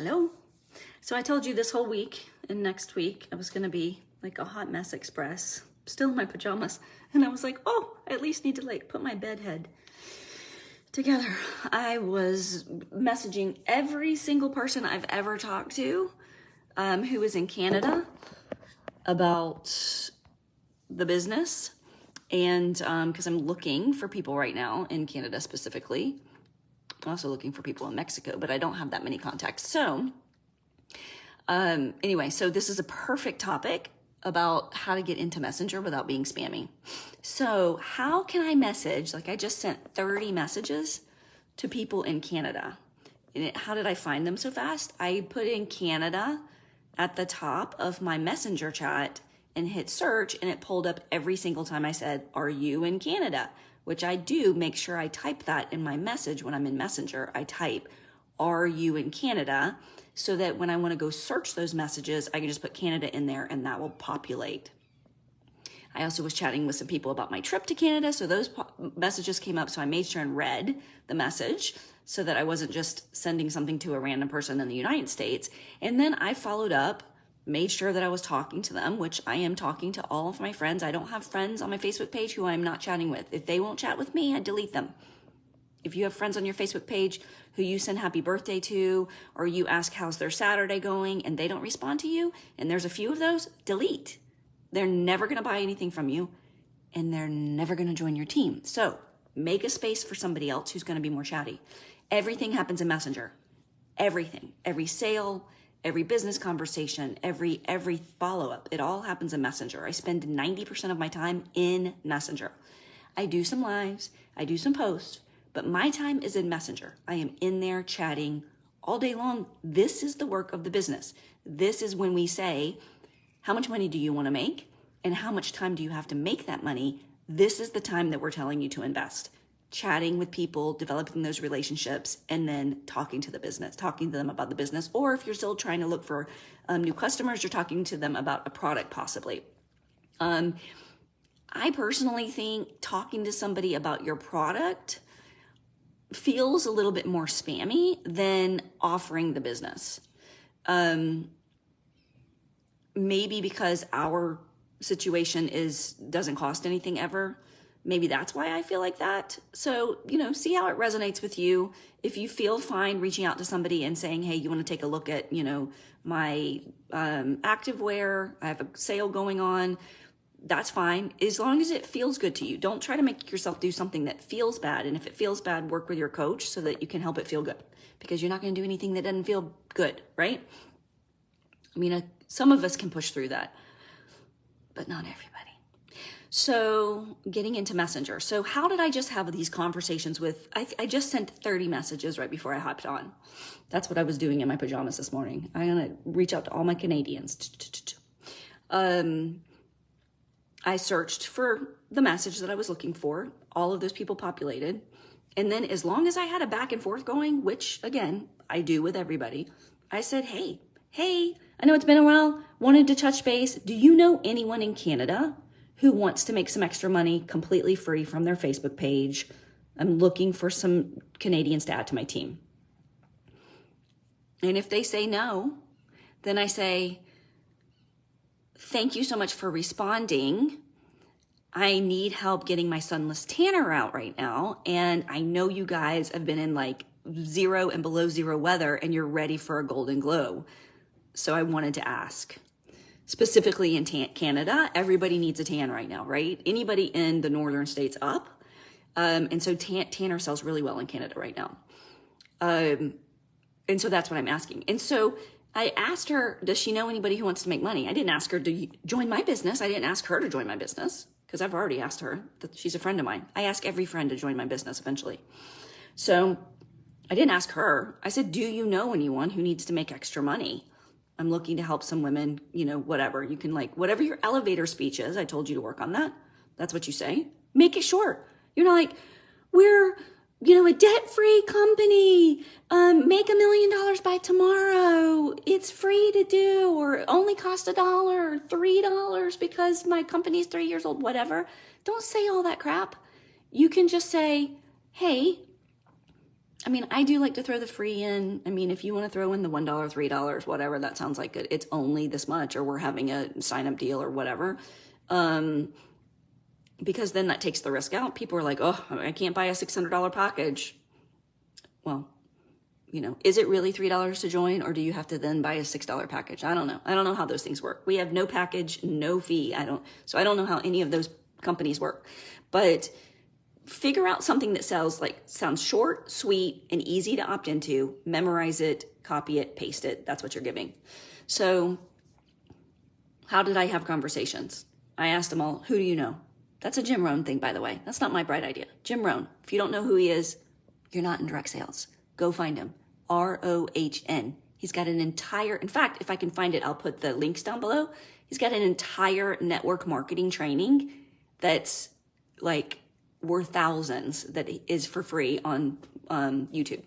Hello. So I told you this whole week and next week I was going to be like a hot mess express, still in my pajamas. And I was like, oh, I at least need to like put my bed head together. I was messaging every single person I've ever talked to who is in Canada about the business. And because I'm looking for people right now in Canada specifically. I'm also looking for people in Mexico, but I don't have that many contacts. So anyway, so this is a perfect topic about how to get into Messenger without being spammy. So how can I message? Like I just sent 30 messages to people in Canada. And how did I find them so fast? I put in Canada at the top of my Messenger chat and hit search, and it pulled up every single time I said, "Are you in Canada?" Which I do make sure I type that in my message when I'm in Messenger. I type, "Are you in Canada?" So that when I want to go search those messages, I can just put Canada in there and that will populate. I also was chatting with some people about my trip to Canada, so those messages came up, so I made sure and read the message so that I wasn't just sending something to a random person in the United States. And then I followed up, made sure that I was talking to them, which I am talking to all of my friends. I don't have friends on my Facebook page who I'm not chatting with. If they won't chat with me, I delete them. If you have friends on your Facebook page who you send happy birthday to, or you ask how's their Saturday going and they don't respond to you, and there's a few of those, delete. They're never going to buy anything from you and they're never going to join your team. So make a space for somebody else who's going to be more chatty. Everything happens in Messenger. Everything, every sale, every business conversation, every follow-up, it all happens in Messenger. I spend 90% of my time in Messenger. I do some lives, I do some posts, but my time is in Messenger. I am in there chatting all day long. This is the work of the business. This is when we say, how much money do you want to make? And how much time do you have to make that money? This is the time that we're telling you to invest. Chatting with people, developing those relationships, and then talking to the business, talking to them about the business. Or if you're still trying to look for new customers, you're talking to them about a product possibly. I personally think talking to somebody about your product feels a little bit more spammy than offering the business. Maybe because our situation doesn't cost anything ever. Maybe that's why I feel like that. So, see how it resonates with you. If you feel fine reaching out to somebody and saying, hey, you want to take a look at, my activewear, I have a sale going on, that's fine. As long as it feels good to you. Don't try to make yourself do something that feels bad. And if it feels bad, work with your coach so that you can help it feel good. Because you're not going to do anything that doesn't feel good, right? I mean, some of us can push through that, but not everybody. So getting into Messenger. So how did I just have these conversations with, I just sent 30 messages right before I hopped on. That's what I was doing in my pajamas this morning. I'm going to reach out to all my Canadians. I searched for the message that I was looking for. All of those people populated. And then as long as I had a back and forth going, which again, I do with everybody, I said, hey, I know it's been a while, wanted to touch base. Do you know anyone in Canada who wants to make some extra money completely free from their Facebook page? I'm looking for some Canadians to add to my team. And if they say no, then I say, thank you so much for responding. I need help getting my sunless tanner out right now. And I know you guys have been in like 0 and below 0 weather and you're ready for a golden glow. So I wanted to ask. Specifically in Canada, everybody needs a tan right now, right? Anybody in the northern states up. And so tanner sells really well in Canada right now. And so that's what I'm asking. And so I asked her, does she know anybody who wants to make money? I didn't ask her to join my business. I didn't ask her to join my business because I've already asked her. That she's a friend of mine. I ask every friend to join my business eventually. So I didn't ask her. I said, do you know anyone who needs to make extra money? I'm looking to help some women, whatever. You can whatever your elevator speech is, I told you to work on that. That's what you say. Make it short. You're not like, we're, a debt-free company. Make $1 million by tomorrow. It's free to do, or only cost $1 or $3 because my company's 3 years old, whatever. Don't say all that crap. You can just say, hey, I mean, I do like to throw the free in. I mean, if you want to throw in the $1, $3, whatever, that sounds like good. It's only this much, or we're having a sign up deal or whatever. Because then that takes the risk out. People are like, oh, I can't buy a $600 package. Well, is it really $3 to join, or do you have to then buy a $6 package? I don't know. I don't know how those things work. We have no package, no fee. So I don't know how any of those companies work, but figure out something that sounds short, sweet, and easy to opt into. Memorize it, copy it, paste it. That's what you're giving. So how did I have conversations? I asked them all, who do you know? That's a Jim Rohn thing, by the way. That's not my bright idea. Jim Rohn. If you don't know who he is, you're not in direct sales. Go find him. ROHN. He's got an entire, in fact, if I can find it, I'll put the links down below. He's got an entire network marketing training that's like worth thousands that is for free on YouTube.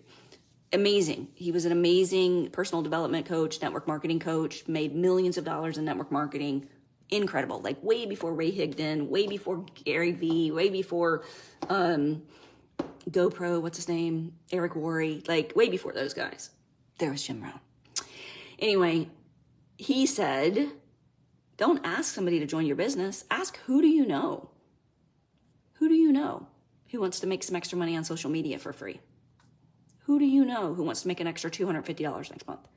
Amazing. He was an amazing personal development coach, network marketing coach, made millions of dollars in network marketing. Incredible. Like way before Ray Higdon, way before Gary Vee, way before GoPro, what's his name? Eric Worre, like way before those guys. There was Jim Rohn. Anyway, he said, don't ask somebody to join your business. Ask, who do you know? Who do you know who wants to make some extra money on social media for free? Who do you know who wants to make an extra $250 next month?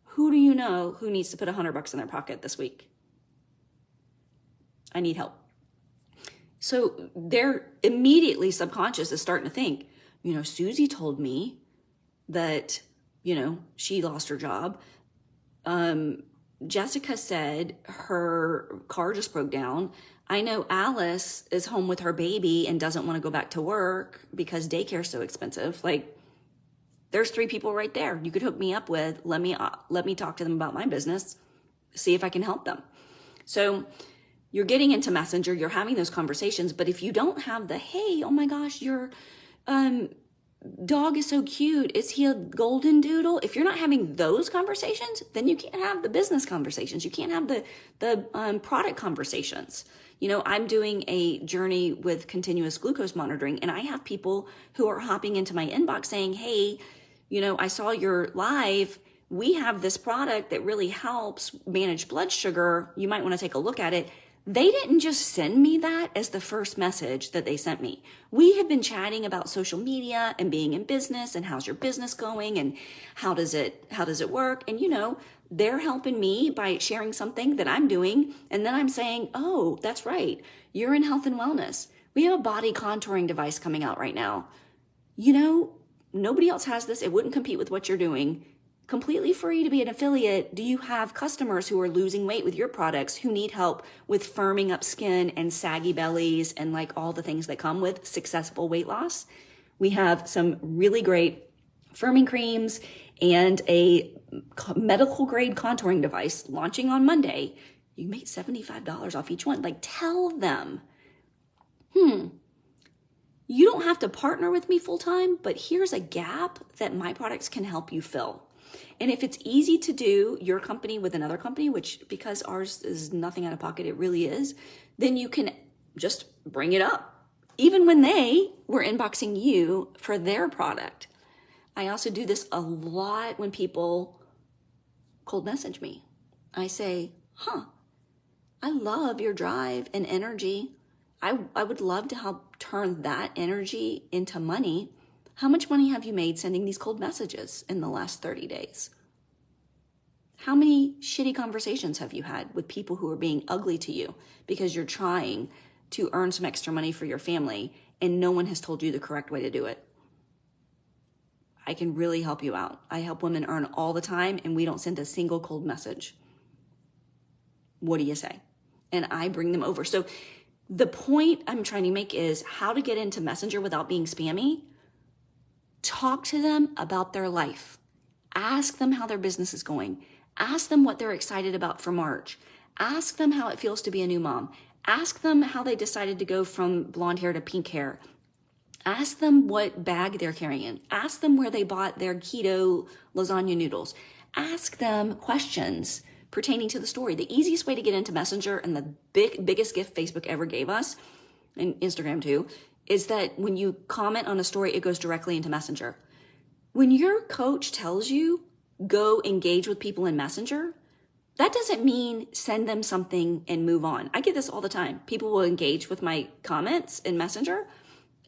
Who do you know who needs to put $100 in their pocket this week? I need help. So they're immediately subconscious is starting to think, Susie told me that, she lost her job. Jessica said her car just broke down. I know Alice is home with her baby and doesn't want to go back to work because daycare is so expensive. Like, there's 3 people right there you could hook me up with. Let me talk to them about my business, see if I can help them. So you're getting into Messenger, you're having those conversations, but if you don't have the, hey, oh my gosh, your dog is so cute, is he a golden doodle? If you're not having those conversations, then you can't have the business conversations. You can't have the product conversations. I'm doing a journey with continuous glucose monitoring, and I have people who are hopping into my inbox saying, hey, I saw your live. We have this product that really helps manage blood sugar. You might want to take a look at it. They didn't just send me that as the first message that they sent me. We have been chatting about social media and being in business and how's your business going and how does it work? And they're helping me by sharing something that I'm doing. And then I'm saying, oh, that's right. You're in health and wellness. We have a body contouring device coming out right now. Nobody else has this. It wouldn't compete with what you're doing. Completely free to be an affiliate. Do you have customers who are losing weight with your products who need help with firming up skin and saggy bellies and like all the things that come with successful weight loss? We have some really great firming creams and a medical grade contouring device launching on Monday. You make $75 off each one. Like, tell them, you don't have to partner with me full time, but here's a gap that my products can help you fill. And if it's easy to do your company with another company, which because ours is nothing out of pocket, it really is, then you can just bring it up. Even when they were inboxing you for their product. I also do this a lot when people cold message me. I say, I love your drive and energy. I would love to help turn that energy into money. How much money have you made sending these cold messages in the last 30 days? How many shitty conversations have you had with people who are being ugly to you because you're trying to earn some extra money for your family and no one has told you the correct way to do it? I can really help you out. I help women earn all the time and we don't send a single cold message. What do you say? And I bring them over. So the point I'm trying to make is how to get into Messenger without being spammy. Talk to them about their life. Ask them how their business is going. Ask them what they're excited about for March. Ask them how it feels to be a new mom. Ask them how they decided to go from blonde hair to pink hair. Ask them what bag they're carrying. Ask them where they bought their keto lasagna noodles. Ask them questions pertaining to the story. The easiest way to get into Messenger, and the biggest gift Facebook ever gave us, and Instagram too, is that when you comment on a story, it goes directly into Messenger. When your coach tells you go engage with people in Messenger, that doesn't mean send them something and move on. I get this all the time. People will engage with my comments in Messenger,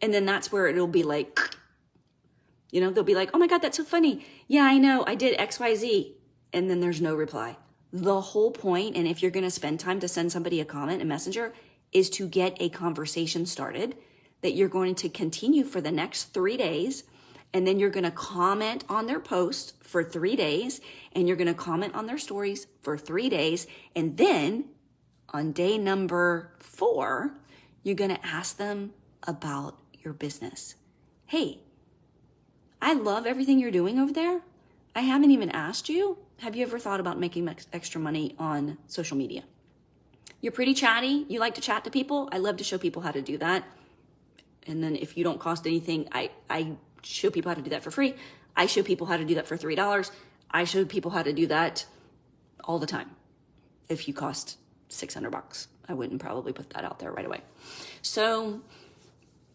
and then that's where it'll be like, they'll be like, oh my God, that's so funny. Yeah, I know, I did XYZ. And then there's no reply. The whole point, and if you're going to spend time to send somebody a comment in Messenger, is to get a conversation started that you're going to continue for the next 3 days. And then you're going to comment on their post for 3 days. And you're going to comment on their stories for 3 days. And then on day number 4, you're going to ask them about your business. Hey, I love everything you're doing over there. I haven't even asked you. Have you ever thought about making extra money on social media? You're pretty chatty. You like to chat to people. I love to show people how to do that. And then if you don't cost anything, I show people how to do that for free. I show people how to do that for $3. I show people how to do that all the time. If you cost $600, I wouldn't probably put that out there right away. So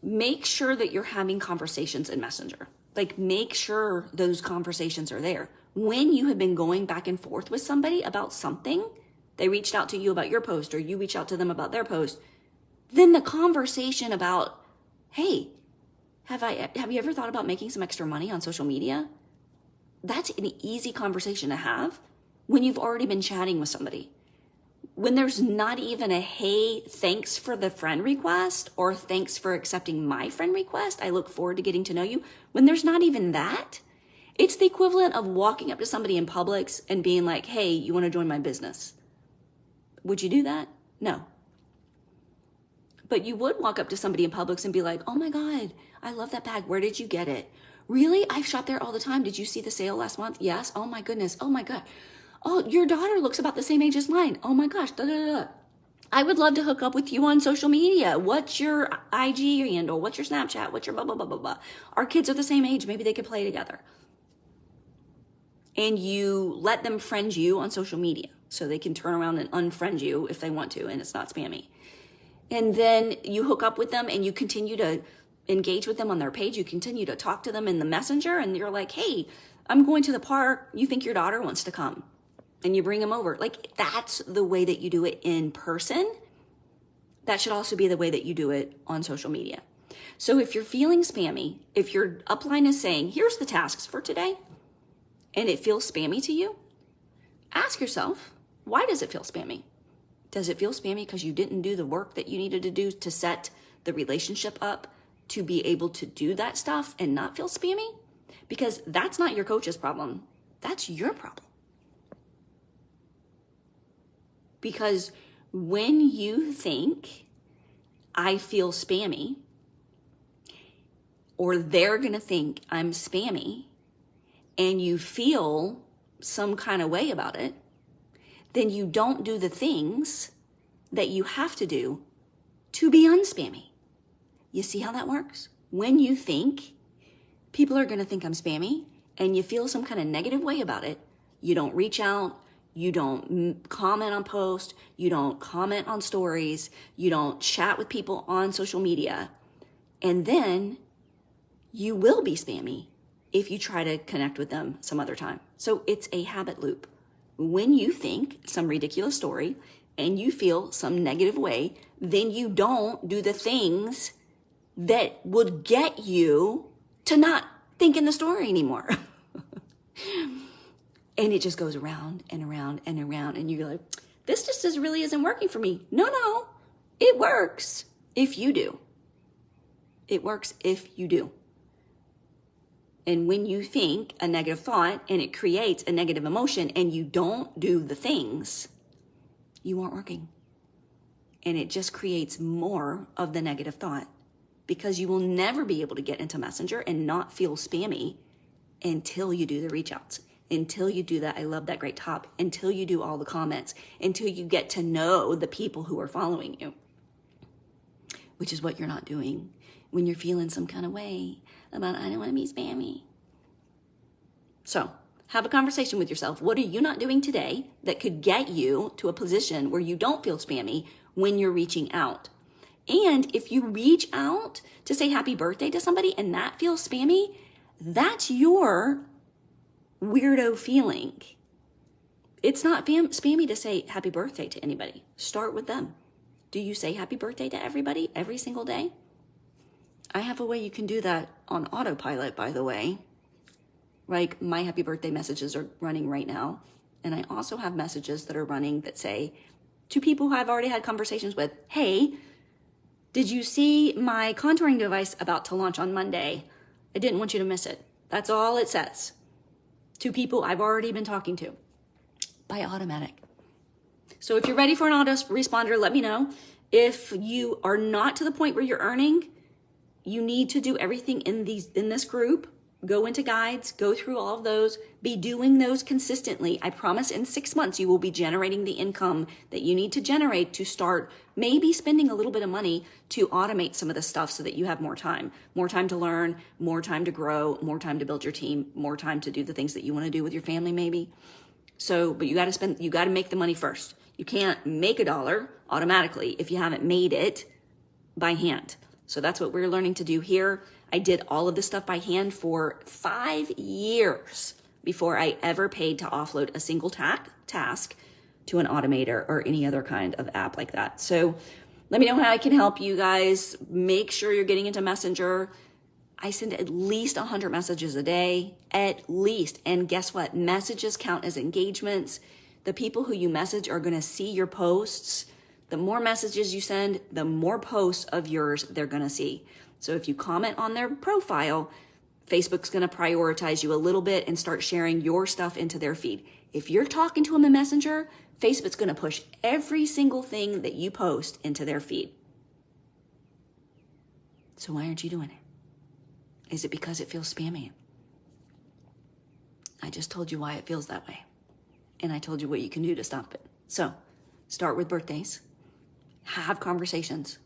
make sure that you're having conversations in Messenger. Like, make sure those conversations are there. When you have been going back and forth with somebody about something, they reached out to you about your post or you reach out to them about their post, then the conversation about, hey, have you ever thought about making some extra money on social media? That's an easy conversation to have when you've already been chatting with somebody. When there's not even a, hey, thanks for the friend request or thanks for accepting my friend request, I look forward to getting to know you. When there's not even that, it's the equivalent of walking up to somebody in Publix and being like, hey, you want to join my business? Would you do that? No. But you would walk up to somebody in Publix and be like, oh my God, I love that bag. Where did you get it? Really? I shop there all the time. Did you see the sale last month? Yes. Oh my goodness. Oh my God. Oh, your daughter looks about the same age as mine. Oh my gosh. Da, da, da. I would love to hook up with you on social media. What's your IG handle? What's your Snapchat? What's your blah, blah, blah, blah, blah. Our kids are the same age. Maybe they could play together. And you let them friend you on social media so they can turn around and unfriend you if they want to and it's not spammy. And then you hook up with them and you continue to engage with them on their page. You continue to talk to them in the messenger and you're like, hey, I'm going to the park. You think your daughter wants to come? And you bring them over. Like, that's the way that you do it in person. That should also be the way that you do it on social media. So if you're feeling spammy, if your upline is saying, here's the tasks for today, and it feels spammy to you, ask yourself, why does it feel spammy? Does it feel spammy because you didn't do the work that you needed to do to set the relationship up to be able to do that stuff and not feel spammy? Because that's not your coach's problem. That's your problem. Because when you think, I feel spammy, or they're going to think I'm spammy, and you feel some kind of way about it, then you don't do the things that you have to do to be unspammy. You see how that works? When you think people are going to think I'm spammy and you feel some kind of negative way about it, you don't reach out, you don't comment on posts, you don't comment on stories, you don't chat with people on social media, and then you will be spammy if you try to connect with them some other time. So it's a habit loop. When you think some ridiculous story and you feel some negative way, then you don't do the things that would get you to not think in the story anymore. And it just goes around and around and around. And you're like, this just really isn't working for me. No, it works if you do. It works if you do. And when you think a negative thought and it creates a negative emotion and you don't do the things, you aren't working. And it just creates more of the negative thought because you will never be able to get into Messenger and not feel spammy until you do the reach outs, until you do that. I love that great top, until you do all the comments, until you get to know the people who are following you, which is what you're not doing when you're feeling some kind of way about, I don't want to be spammy. So have a conversation with yourself. What are you not doing today that could get you to a position where you don't feel spammy when you're reaching out? And if you reach out to say happy birthday to somebody and that feels spammy, That's your weirdo feeling. It's not spammy to say happy birthday to anybody. Start with them. Do you say happy birthday to everybody every single day? I have a way you can do that on autopilot, by the way. Like my happy birthday messages are running right now. And I also have messages that are running that say to people who I've already had conversations with, hey, did you see my contouring device about to launch on Monday? I didn't want you to miss it. That's all it says. To people I've already been talking to by automatic. So if you're ready for an autoresponder, let me know. If you are not to the point where you're earning, you need to do everything in this group. Go into guides, go through all of those, be doing those consistently. I promise in 6 months, you will be generating the income that you need to generate to start maybe spending a little bit of money to automate some of the stuff so that you have more time to learn, more time to grow, more time to build your team, more time to do the things that you want to do with your family maybe. So, but you got to make the money first. You can't make $1 automatically if you haven't made it by hand. So that's what we're learning to do here. I did all of this stuff by hand for 5 years before I ever paid to offload a single task to an automator or any other kind of app like that. So let me know how I can help you guys. Make sure you're getting into Messenger. I send at least 100 messages a day, at least. And guess what? Messages count as engagements. The people who you message are going to see your posts. The more messages you send, the more posts of yours they're going to see. So if you comment on their profile, Facebook's going to prioritize you a little bit and start sharing your stuff into their feed. If you're talking to them in Messenger, Facebook's going to push every single thing that you post into their feed. So why aren't you doing it? Is it because it feels spammy? I just told you why it feels that way. And I told you what you can do to stop it. So start with birthdays. Have conversations.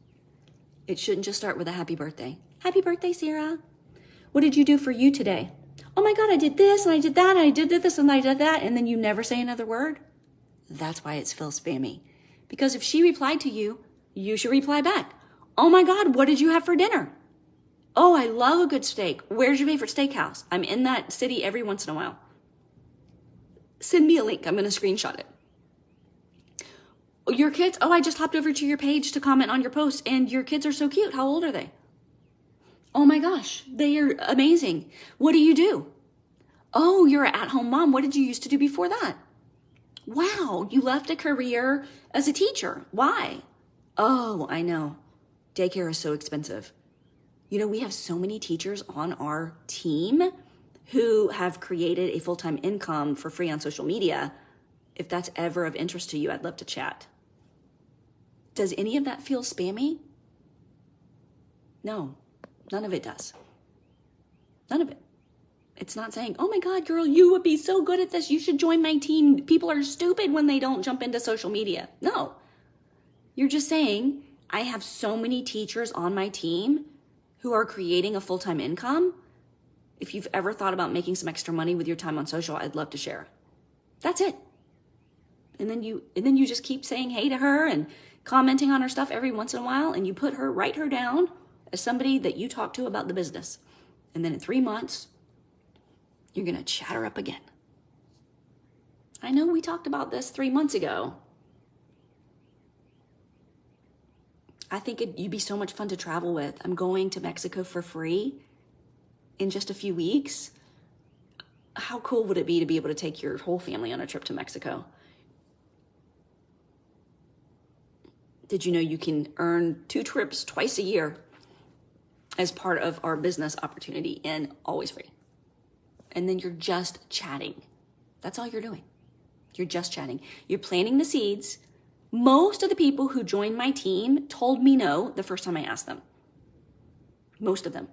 It shouldn't just start with a happy birthday. Happy birthday, Sarah. What did you do for you today? Oh my God, I did this and I did that and I did this and I did that. And then you never say another word. That's why it feels spammy. Because if she replied to you, you should reply back. Oh my God, what did you have for dinner? Oh, I love a good steak. Where's your favorite steakhouse? I'm in that city every once in a while. Send me a link. I'm going to screenshot it. Your kids, oh, I just hopped over to your page to comment on your post and your kids are so cute. How old are they? Oh my gosh, they are amazing. What do you do? Oh, you're an at-home mom. What did you used to do before that? Wow, you left a career as a teacher. Why? Oh, I know. Daycare is so expensive. You know, we have so many teachers on our team who have created a full-time income for free on social media. If that's ever of interest to you, I'd love to chat. Does any of that feel spammy? No, none of it does. None of it. It's not saying, oh my God, girl, you would be so good at this. You should join my team. People are stupid when they don't jump into social media. No, you're just saying, I have so many teachers on my team who are creating a full-time income. If you've ever thought about making some extra money with your time on social, I'd love to share. That's it. And then you just keep saying hey to her and commenting on her stuff every once in a while, and you write her down as somebody that you talk to about the business. And then in 3 months, you're going to chat her up again. I know we talked about this 3 months ago. I think you'd be so much fun to travel with. I'm going to Mexico for free in just a few weeks. How cool would it be to be able to take your whole family on a trip to Mexico? Did you know you can earn 2 trips twice a year as part of our business opportunity and always free? And then you're just chatting. That's all you're doing. You're just chatting. You're planting the seeds. Most of the people who joined my team told me no the first time I asked them. Most of them.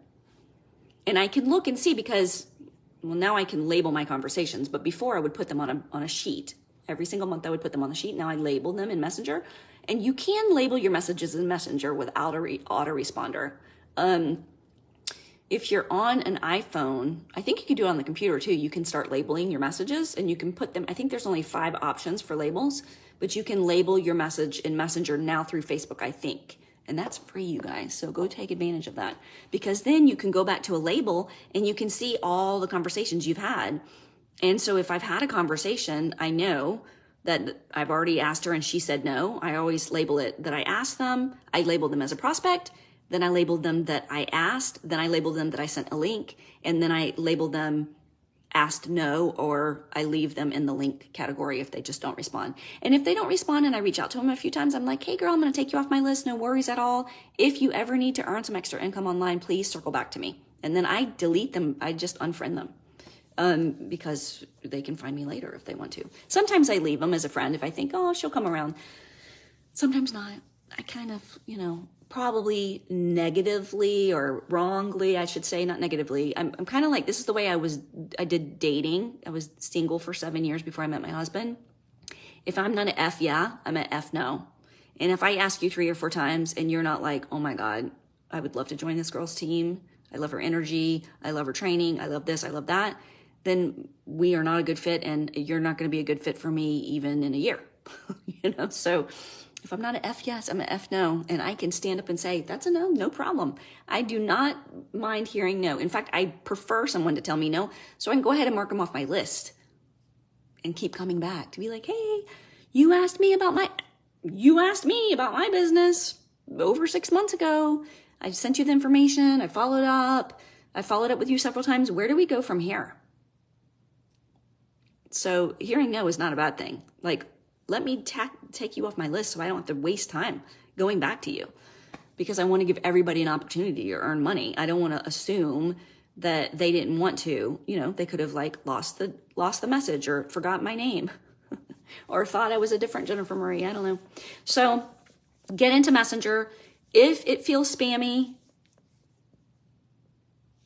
And I can look and see because, well, now I can label my conversations, but before I would put them on a sheet. Every single month I would put them on the sheet. Now I label them in Messenger. And you can label your messages in Messenger without an autoresponder. If you're on an iPhone, I think you can do it on the computer too. You can start labeling your messages and you can put them, I think there's only 5 options for labels, but you can label your message in Messenger now through Facebook, I think, And that's free, you guys. So go take advantage of that, because then you can go back to a label and you can see all the conversations you've had. And so if I've had a conversation, I know that I've already asked her and she said no. I always label it that I asked them. I labeled them as a prospect. Then I labeled them that I asked. Then I labeled them that I sent a link. And then I labeled them asked no, or I leave them in the link category if they just don't respond. And if they don't respond and I reach out to them a few times, I'm like, hey girl, I'm going to take you off my list. No worries at all. If you ever need to earn some extra income online, please circle back to me. And then I delete them. I just unfriend them. Because they can find me later if they want to. Sometimes I leave them as a friend if I think, oh, she'll come around. Sometimes not. I kind of, probably negatively or wrongly, I should say, not negatively. I'm kind of like, this is the way I did dating. I was single for 7 years before I met my husband. If I'm not an F yeah, I'm an F no. And if I ask you 3 or 4 times and you're not like, oh my God, I would love to join this girl's team. I love her energy. I love her training. I love this. I love that. Then we are not a good fit, and you're not going to be a good fit for me even in a year. So if I'm not an F yes, I'm an F no. And I can stand up and say, that's a no, no problem. I do not mind hearing no. In fact, I prefer someone to tell me no, so I can go ahead and mark them off my list and keep coming back to be like, hey, you asked me about my business over 6 months ago. I sent you the information. I followed up with you several times. Where do we go from here? So hearing no is not a bad thing. Like, let me take you off my list so I don't have to waste time going back to you, because I want to give everybody an opportunity to earn money. I don't want to assume that they didn't want to. They could have lost the message or forgot my name or thought I was a different Jennifer Marie. I don't know. So get into Messenger. If it feels spammy,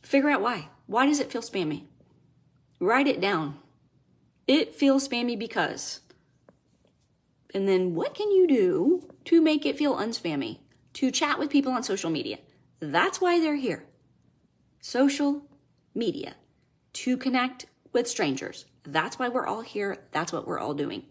figure out why. Why does it feel spammy? Write it down. It feels spammy because. And then what can you do to make it feel unspammy? To chat with people on social media. That's why they're here. Social media. To connect with strangers. That's why we're all here. That's what we're all doing.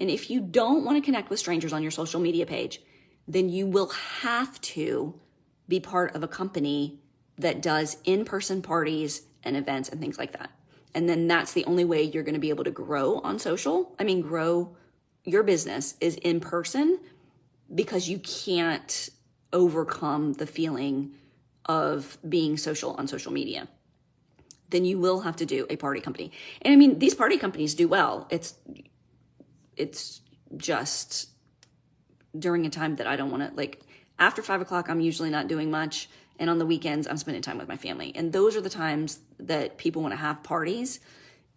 And if you don't want to connect with strangers on your social media page, then you will have to be part of a company that does in-person parties and events and things like that. And then that's the only way you're going to be able to grow on social. Grow your business is in person, because you can't overcome the feeling of being social on social media. Then you will have to do a party company. And these party companies do well. It's just during a time that I don't want to, after 5 o'clock, I'm usually not doing much. And on the weekends, I'm spending time with my family. And those are the times that people want to have parties.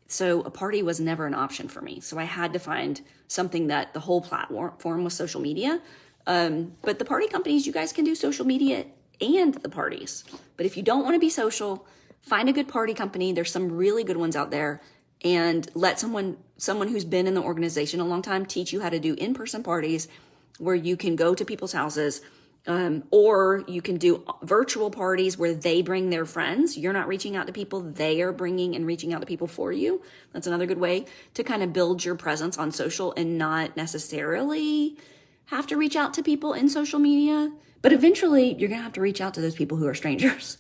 So a party was never an option for me. So I had to find something that the whole platform was social media. But the party companies, you guys can do social media and the parties. But if you don't want to be social, find a good party company. There's some really good ones out there. And let someone who's been in the organization a long time teach you how to do in-person parties where you can go to people's houses. Or you can do virtual parties where they bring their friends. You're not reaching out to people. They are bringing and reaching out to people for you. That's another good way to kind of build your presence on social and not necessarily have to reach out to people in social media. But eventually you're going to have to reach out to those people who are strangers.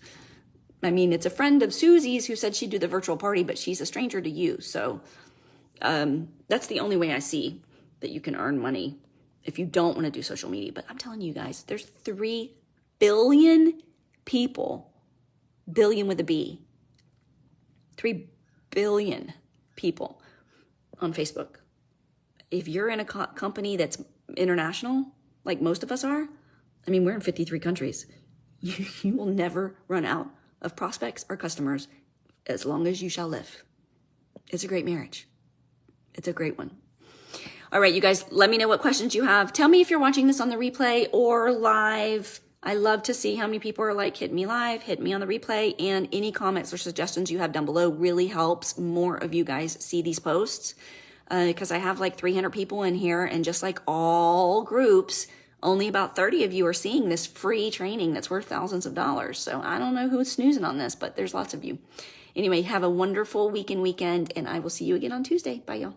It's a friend of Susie's who said she'd do the virtual party, but she's a stranger to you. So that's the only way I see that you can earn money if you don't want to do social media. But I'm telling you guys, there's 3 billion people, billion with a B, 3 billion people on Facebook. If you're in a company that's international, like most of us are, we're in 53 countries. You will never run out of prospects or customers as long as you shall live. It's a great marriage. It's a great one. All right, you guys, let me know what questions you have. Tell me if you're watching this on the replay or live. I love to see how many people are like, hit me live, hit me on the replay, and any comments or suggestions you have down below really helps more of you guys see these posts, because I have 300 people in here, and just like all groups, only about 30 of you are seeing this free training that's worth thousands of dollars. So I don't know who's snoozing on this, but there's lots of you. Anyway, have a wonderful weekend, and I will see you again on Tuesday. Bye, y'all.